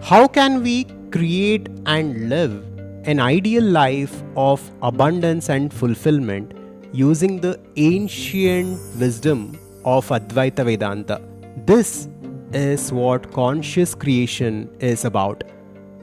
How can we create and live an ideal life of abundance and fulfillment using the ancient wisdom of Advaita Vedanta? This is what conscious creation is about.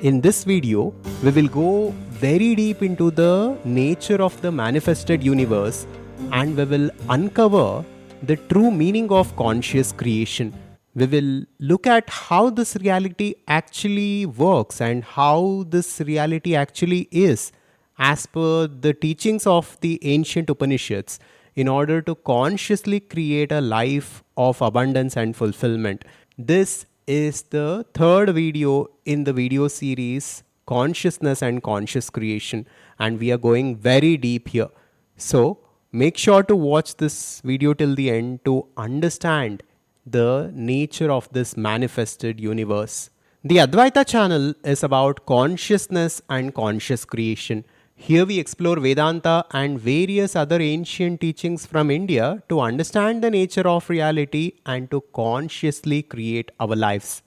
In this video, we will go very deep into the nature of the manifested universe and we will uncover the true meaning of conscious creation. We will look at how this reality actually works and how this reality actually is as per the teachings of the ancient Upanishads in order to consciously create a life of abundance and fulfillment. This is the third video in the video series Consciousness and Conscious Creation, and we are going very deep here. So, make sure to watch this video till the end to understand the nature of this manifested universe. The Advaita channel is about consciousness and conscious creation. Here we explore Vedanta and various other ancient teachings from India to understand the nature of reality and to consciously create our lives.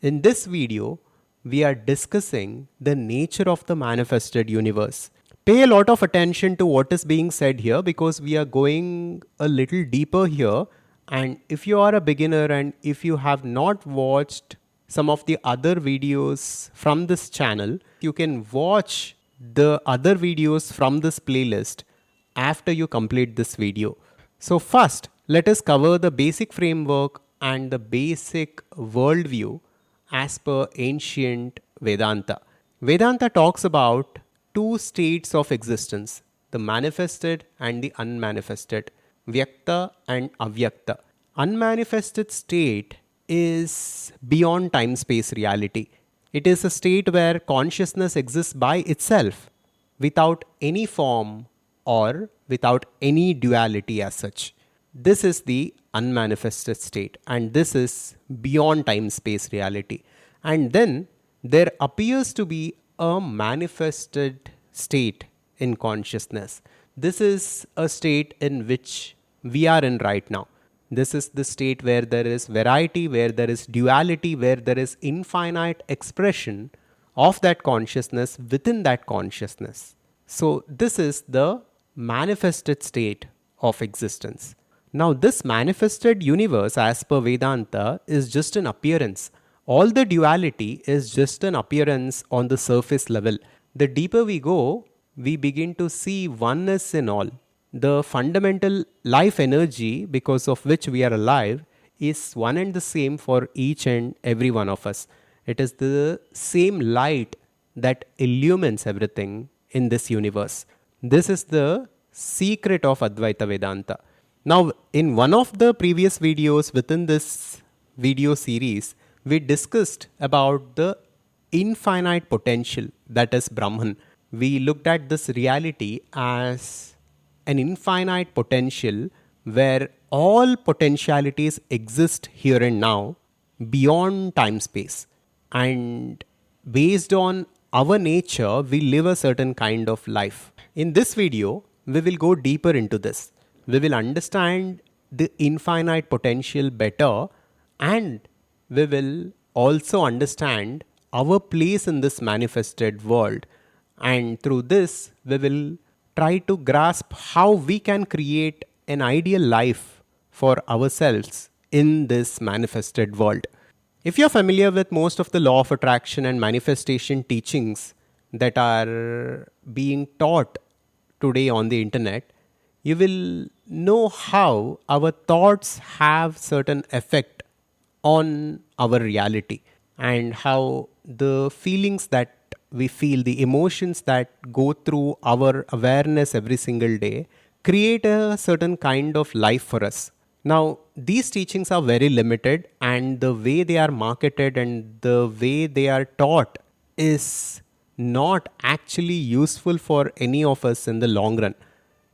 In this video, we are discussing the nature of the manifested universe. Pay a lot of attention to what is being said here because we are going a little deeper here. And if you are a beginner and if you have not watched some of the other videos from this channel, you can watch the other videos from this playlist after you complete this video. So first, let us cover the basic framework and the basic worldview as per ancient Vedanta. Vedanta talks about two states of existence, the manifested and the unmanifested, Vyakta and Avyakta. Unmanifested state is beyond time-space reality. It is a state where consciousness exists by itself, without any form or without any duality as such. This is the unmanifested state, and this is beyond time-space reality. And then there appears to be a manifested state in consciousness. This is a state in which we are in right now. This is the state where there is variety, where there is duality, where there is infinite expression of that consciousness within that consciousness. So this is the manifested state of existence. Now this manifested universe as per Vedanta is just an appearance. All the duality is just an appearance on the surface level. The deeper we go, we begin to see oneness in all. The fundamental life energy because of which we are alive is one and the same for each and every one of us. It is the same light that illumines everything in this universe. This is the secret of Advaita Vedanta. Now, in one of the previous videos within this video series, we discussed about the infinite potential that is Brahman. We looked at this reality as an infinite potential where all potentialities exist here and now beyond time space. And based on our nature, we live a certain kind of life. In this video, we will go deeper into this. We will understand the infinite potential better and we will also understand our place in this manifested world. And through this, we will try to grasp how we can create an ideal life for ourselves in this manifested world. If you're familiar with most of the law of attraction and manifestation teachings that are being taught today on the internet, you will know how our thoughts have certain effect on our reality and how the feelings that we feel, the emotions that go through our awareness every single day create a certain kind of life for us. Now, these teachings are very limited and the way they are marketed and the way they are taught is not actually useful for any of us in the long run.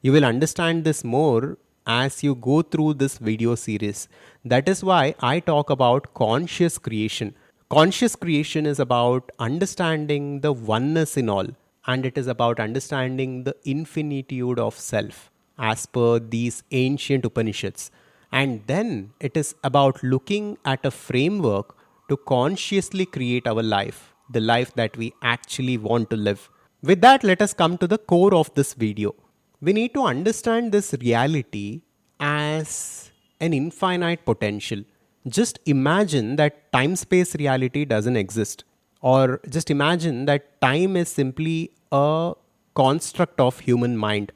You will understand this more as you go through this video series. That is why I talk about conscious creation. Conscious creation is about understanding the oneness in all, and it is about understanding the infinitude of self as per these ancient Upanishads. And then it is about looking at a framework to consciously create our life, the life that we actually want to live. With that, let us come to the core of this video. We need to understand this reality as an infinite potential. Just imagine that time space reality doesn't exist. Or just imagine that time is simply a construct of human mind.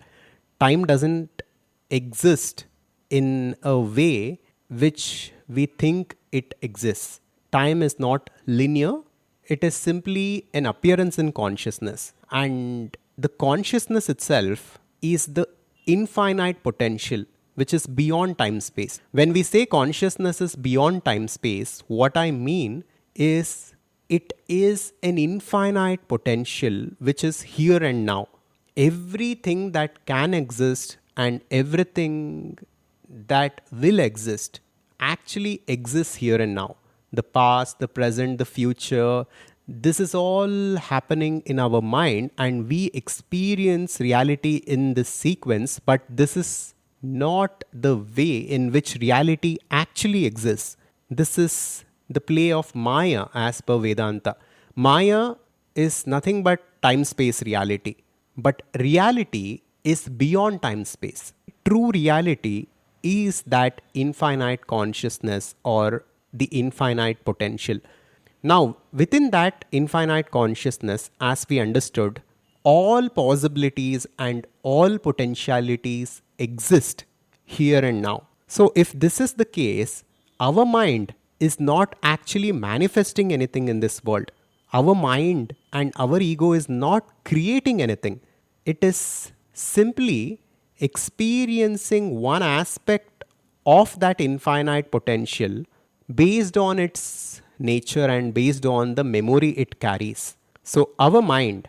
Time doesn't exist in a way which we think it exists. Time is not linear, it is simply an appearance in consciousness. And the consciousness itself is the infinite potential which is beyond time space. When we say consciousness is beyond time space, what I mean is it is an infinite potential which is here and now. Everything that can exist and everything that will exist actually exists here and now. The past, the present, the future, this is all happening in our mind, and we experience reality in this sequence, but this is not the way in which reality actually exists. This is the play of Maya as per Vedanta. Maya is nothing but time space reality, but reality is beyond time space. True reality is that infinite consciousness or the infinite potential. Now, within that infinite consciousness, as we understood, all possibilities and all potentialities exist here and now. So, if this is the case, our mind is not actually manifesting anything in this world. Our mind and our ego is not creating anything. It is simply experiencing one aspect of that infinite potential based on its nature and based on the memory it carries. So, our mind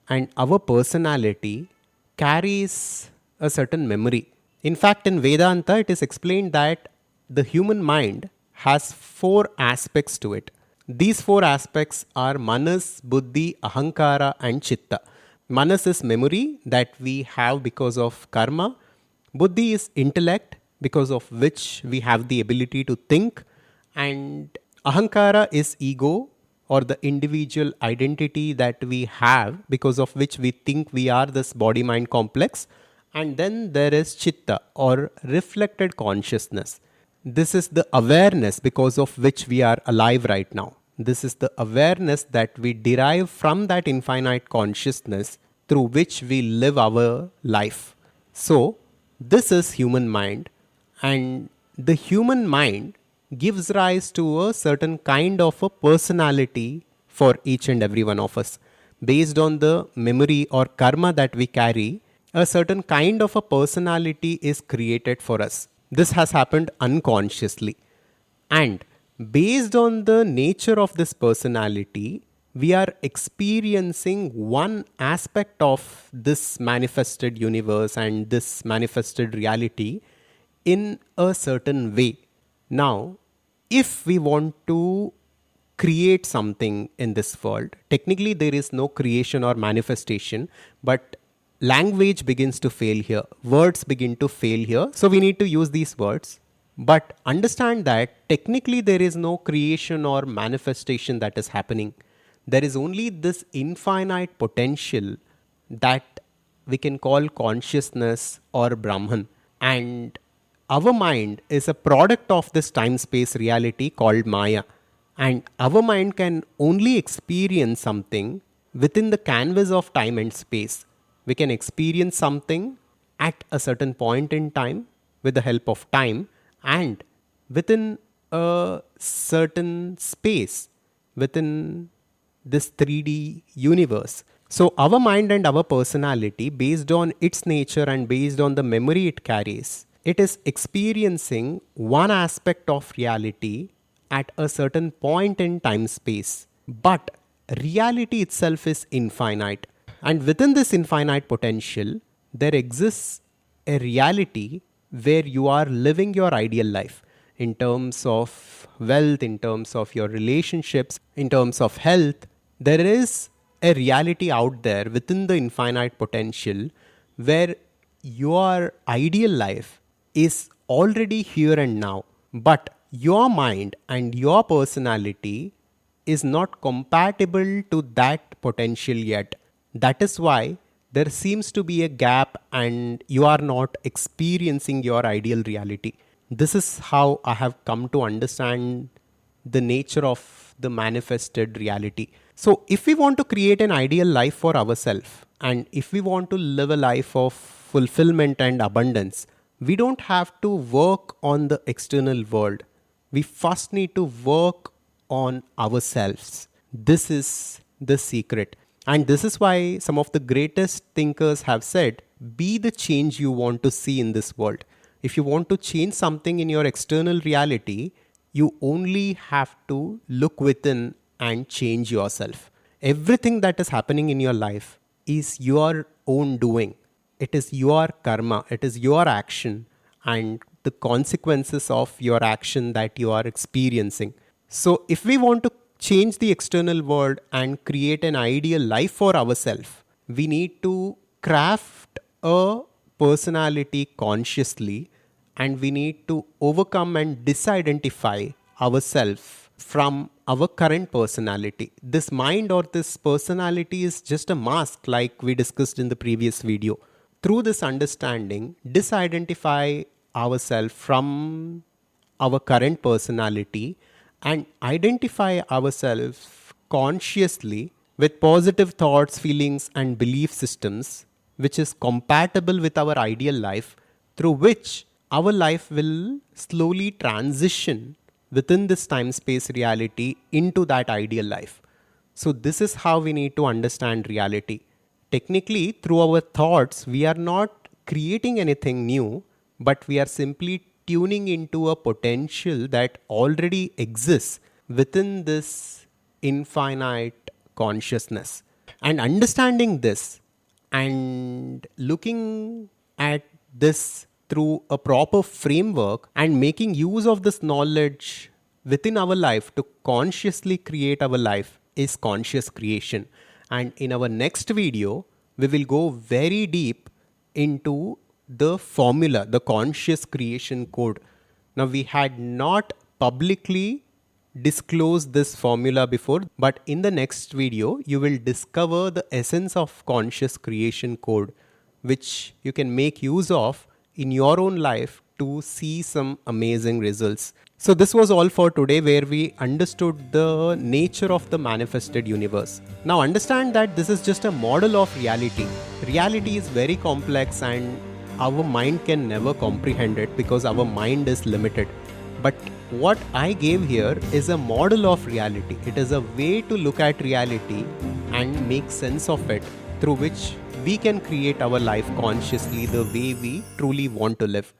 and our personality carries a certain memory. In fact, in Vedanta, it is explained that the human mind has four aspects to it. These four aspects are manas, buddhi, ahankara, and chitta. Manas is memory that we have because of karma. Buddhi is intellect because of which we have the ability to think. And ahankara is ego or the individual identity that we have because of which we think we are this body mind complex. And then there is chitta or reflected consciousness. This is the awareness because of which we are alive right now. This is the awareness that we derive from that infinite consciousness through which we live our life. So, this is human mind, and the human mind gives rise to a certain kind of a personality for each and every one of us. Based on the memory or karma that we carry, a certain kind of a personality is created for us. This has happened unconsciously. And based on the nature of this personality, we are experiencing one aspect of this manifested universe and this manifested reality in a certain way. Now, if we want to create something in this world, technically there is no creation or manifestation, but language begins to fail here. Words begin to fail here. So we need to use these words. But understand that technically there is no creation or manifestation that is happening. There is only this infinite potential that we can call consciousness or Brahman. And our mind is a product of this time space reality called Maya. And our mind can only experience something within the canvas of time and space. We can experience something at a certain point in time with the help of time and within a certain space within this 3D universe. So, our mind and our personality, based on its nature and based on the memory it carries, it is experiencing one aspect of reality at a certain point in time space. But reality itself is infinite. And within this infinite potential, there exists a reality where you are living your ideal life in terms of wealth, in terms of your relationships, in terms of health. There is a reality out there within the infinite potential where your ideal life is already here and now. But your mind and your personality is not compatible to that potential yet. That is why there seems to be a gap and you are not experiencing your ideal reality. This is how I have come to understand the nature of the manifested reality. So, if we want to create an ideal life for ourselves and if we want to live a life of fulfillment and abundance, we don't have to work on the external world. We first need to work on ourselves. This is the secret. And this is why some of the greatest thinkers have said, be the change you want to see in this world. If you want to change something in your external reality, you only have to look within and change yourself. Everything that is happening in your life is your own doing. It is your karma, it is your action, and the consequences of your action that you are experiencing. So, if we want to change the external world and create an ideal life for ourselves, we need to craft a personality consciously and we need to overcome and disidentify ourselves from our current personality. This mind or this personality is just a mask, like we discussed in the previous video. Through this understanding, disidentify ourselves from our current personality and identify ourselves consciously with positive thoughts, feelings, and belief systems, which is compatible with our ideal life, through which our life will slowly transition within this time space reality into that ideal life. So, this is how we need to understand reality. Technically, through our thoughts, we are not creating anything new, but we are simply tuning into a potential that already exists within this infinite consciousness. And understanding this and looking at this through a proper framework and making use of this knowledge within our life to consciously create our life is conscious creation. And in our next video, we will go very deep into the formula, the conscious creation code. Now, we had not publicly disclosed this formula before, but in the next video, you will discover the essence of conscious creation code, which you can make use of in your own life to see some amazing results. So, this was all for today, where we understood the nature of the manifested universe. Now, understand that this is just a model of reality. Reality is very complex and our mind can never comprehend it because our mind is limited. But what I gave here is a model of reality. It is a way to look at reality and make sense of it, through which we can create our life consciously the way we truly want to live.